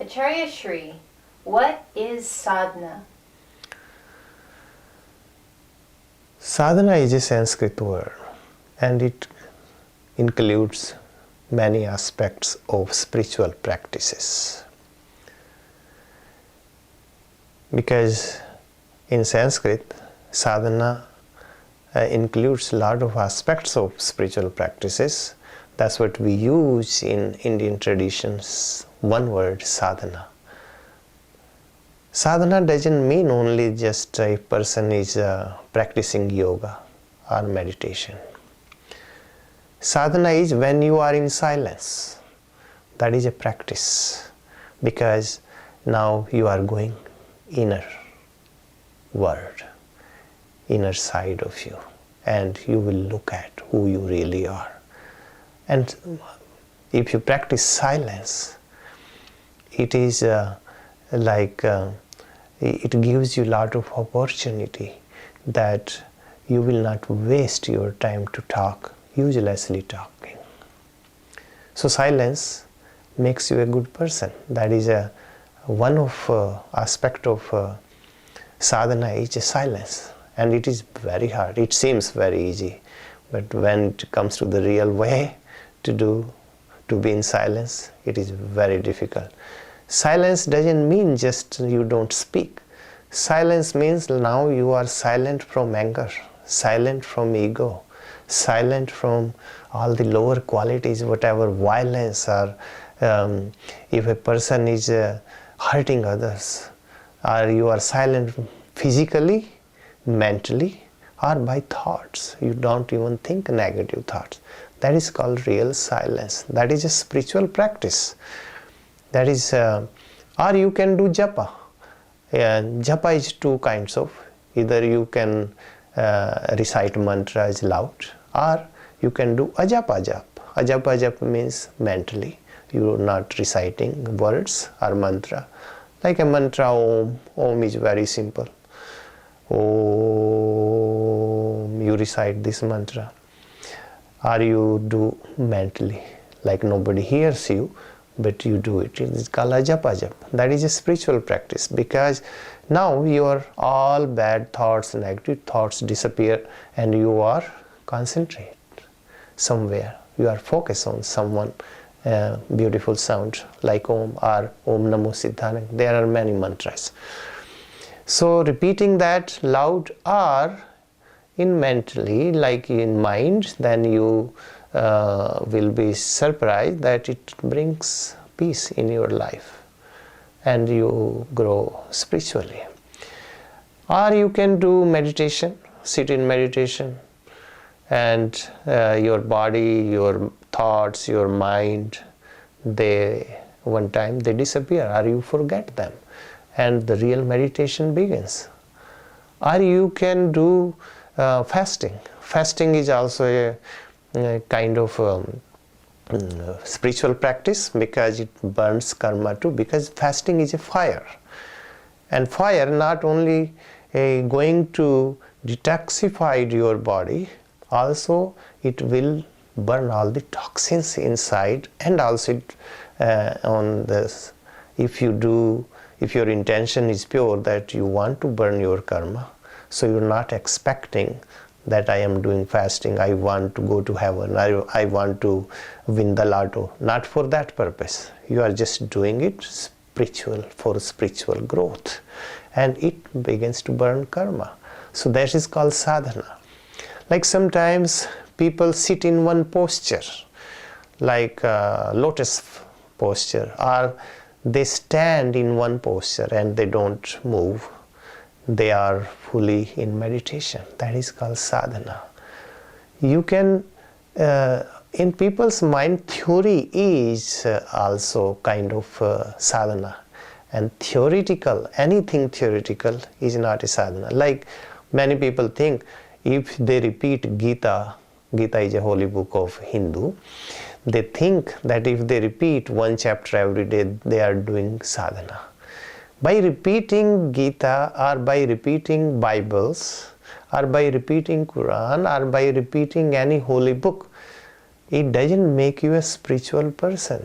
Acharya Shri, what is sadhana? Sadhana is a Sanskrit word and it includes many aspects of spiritual practices. Because in Sanskrit, sadhana includes a lot of aspects of spiritual practices. That's what we use in Indian traditions, one word, sadhana. Sadhana doesn't mean only just a person is practicing yoga or meditation. Sadhana is when you are in silence. That is a practice, because now you are going inner world, inner side of you, and you will look at who you really are. And if you practice silence, it is it gives you a lot of opportunity that you will not waste your time to talk, uselessly talking. So silence makes you a good person. That is one of aspect of sadhana is silence, and it is very hard. It seems very easy, but when it comes to the real way to be in silence, it is very difficult. Silence doesn't mean just you don't speak. Silence means now you are silent from anger, silent from ego, silent from all the lower qualities, whatever violence or if a person is hurting others, or you are silent physically, mentally, or by thoughts. You don't even think negative thoughts. That is called real silence. That is a spiritual practice. That is, or you can do japa. Japa is two kinds of. Either you can recite mantras loud, or you can do ajapa japa. Ajapa japa means mentally. You are not reciting words or mantra. Like a mantra Om. Om is very simple. Om, you recite this mantra. Or you do mentally, like nobody hears you, but you do it. It is called ajapa japa. That is a spiritual practice, because now your all bad thoughts, negative thoughts disappear, and you are concentrate somewhere. You are focused on someone beautiful sound like Om or Om Namo Siddhaya. There are many mantras. So repeating that loud or in mentally, like in mind, then you will be surprised that it brings peace in your life and you grow spiritually. Or you can do meditation, sit in meditation, and your body, your thoughts, your mind, they one time they disappear or you forget them, and the real meditation begins. Or you can do fasting. Fasting is also a kind of spiritual practice, because it burns karma too, because fasting is a fire, and fire not only going to detoxify your body, also it will burn all the toxins inside, and also on this, if your intention is pure that you want to burn your karma, so you're not expecting that I am doing fasting, I want to go to heaven, I want to win the lotto. Not for that purpose. You are just doing it for spiritual growth, and it begins to burn karma. So that is called sadhana. Like sometimes people sit in one posture, like lotus posture, or they stand in one posture and they don't move. They are fully in meditation. That is called sadhana. You can, in people's mind, theory is also kind of sadhana. And theoretical, anything theoretical is not a sadhana. Like many people think, if they repeat Gita, Gita is a holy book of Hindu, they think that if they repeat one chapter every day, they are doing sadhana. By repeating Gita, or by repeating Bibles, or by repeating Quran, or by repeating any holy book, it doesn't make you a spiritual person.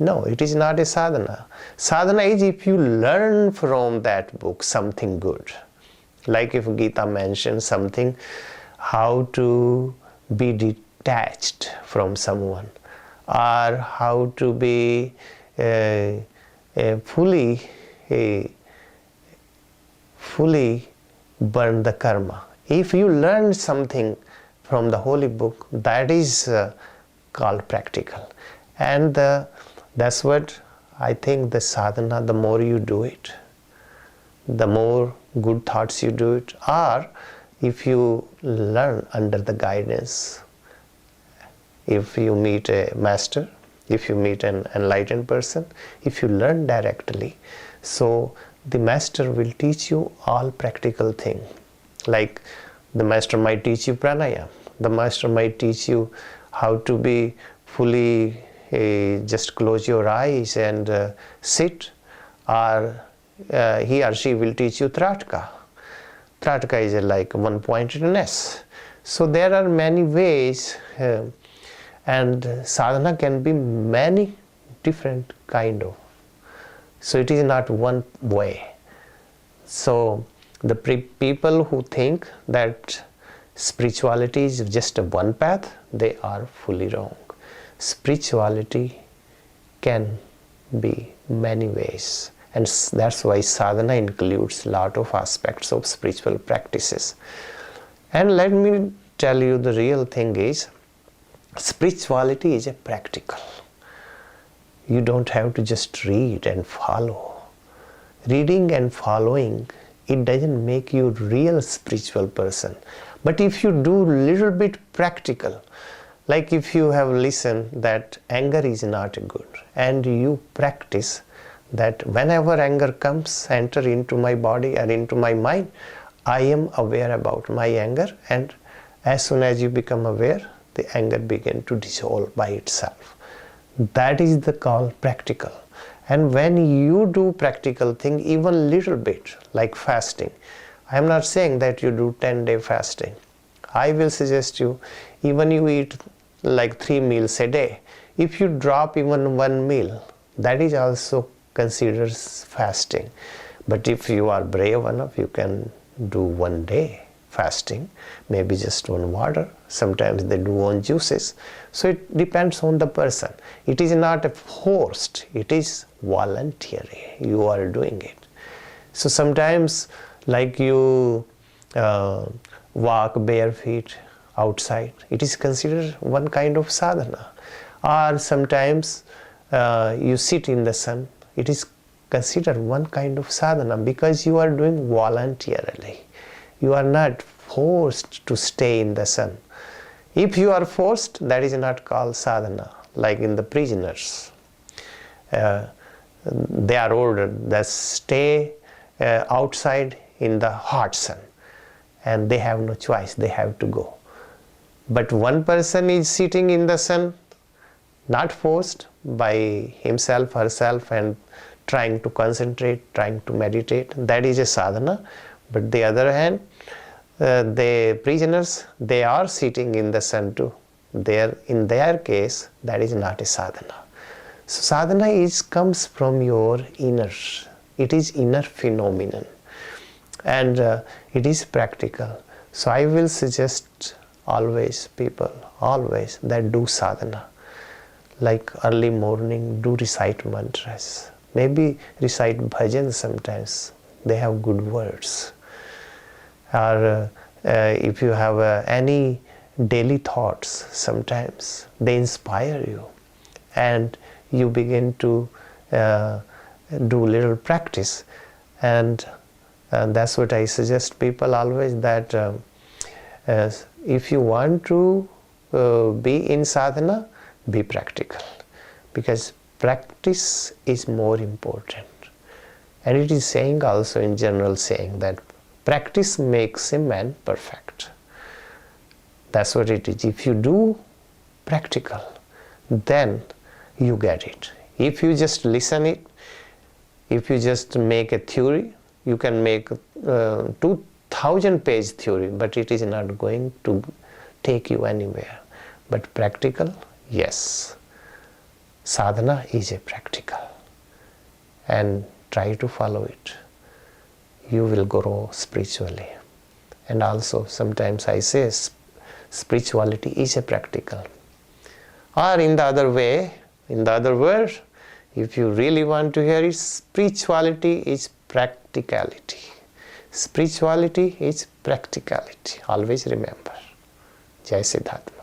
No, it is not a sadhana. Sadhana is if you learn from that book something good. Like if Gita mentions something, how to be detached from someone, or how to be fully burn the karma. If you learn something from the holy book, that is called practical. And that's what I think the sadhana, the more you do it, the more good thoughts you do it, or if you learn under the guidance, if you meet a master, if you meet an enlightened person, if you learn directly, so the master will teach you all practical things. Like the master might teach you pranayama, the master might teach you how to be fully just close your eyes and sit, or he or she will teach you tratka. Tratka is like one-pointedness. So there are many ways, and sadhana can be many different kind of. So it is not one way. So the people who think that spirituality is just a one path, they are fully wrong. Spirituality can be many ways, and that's why sadhana includes a lot of aspects of spiritual practices. And let me tell you, the real thing is, spirituality is a practical. You don't have to just read and follow. Reading and following, it doesn't make you a real spiritual person. But if you do little bit practical, like if you have listened that anger is not good, and you practice that whenever anger comes, enter into my body or into my mind, I am aware about my anger, and as soon as you become aware, the anger begins to dissolve by itself. That is the call practical. And when you do practical thing, even little bit, like fasting, I am not saying that you do 10-day fasting. I will suggest you, even you eat like 3 meals a day, if you drop even 1 meal, that is also considered fasting. But if you are brave enough, you can do 1 day fasting, maybe just on water. Sometimes they do on juices. So it depends on the person. It is not forced, it is voluntary. You are doing it. So sometimes, like you walk bare feet outside, it is considered one kind of sadhana. Or sometimes you sit in the sun, it is considered one kind of sadhana, because you are doing voluntarily. You are not forced to stay in the sun. If you are forced, that is not called sadhana. Like in the prisoners, they are ordered that stay outside in the hot sun, and they have no choice, they have to go. But one person is sitting in the sun, not forced, by himself, herself, and trying to concentrate, trying to meditate, that is a sadhana. But the other hand, the prisoners, they are sitting in the sun too. In their case, that is not a sadhana. So sadhana comes from your inner. It is inner phenomenon, and it is practical. So I will suggest always people, always, that do sadhana. Like early morning, do recite mantras. Maybe recite bhajans sometimes. They have good words. Or if you have any daily thoughts, sometimes they inspire you, and you begin to do little practice. And that's what I suggest people always, that if you want to be in sadhana, be practical, because practice is more important. And it is saying also, in general saying, that practice makes a man perfect. That's what it is. If you do practical, then you get it. If you just listen it, if you just make a theory, you can make 2,000-page theory, but it is not going to take you anywhere. But practical, yes. sadhana is a practical, and try to follow it. You will grow spiritually. And also sometimes I say spirituality is a practical. Or in the other way, in the other word, if you really want to hear it, spirituality is practicality. Spirituality is practicality. Always remember. Jai Siddhartha.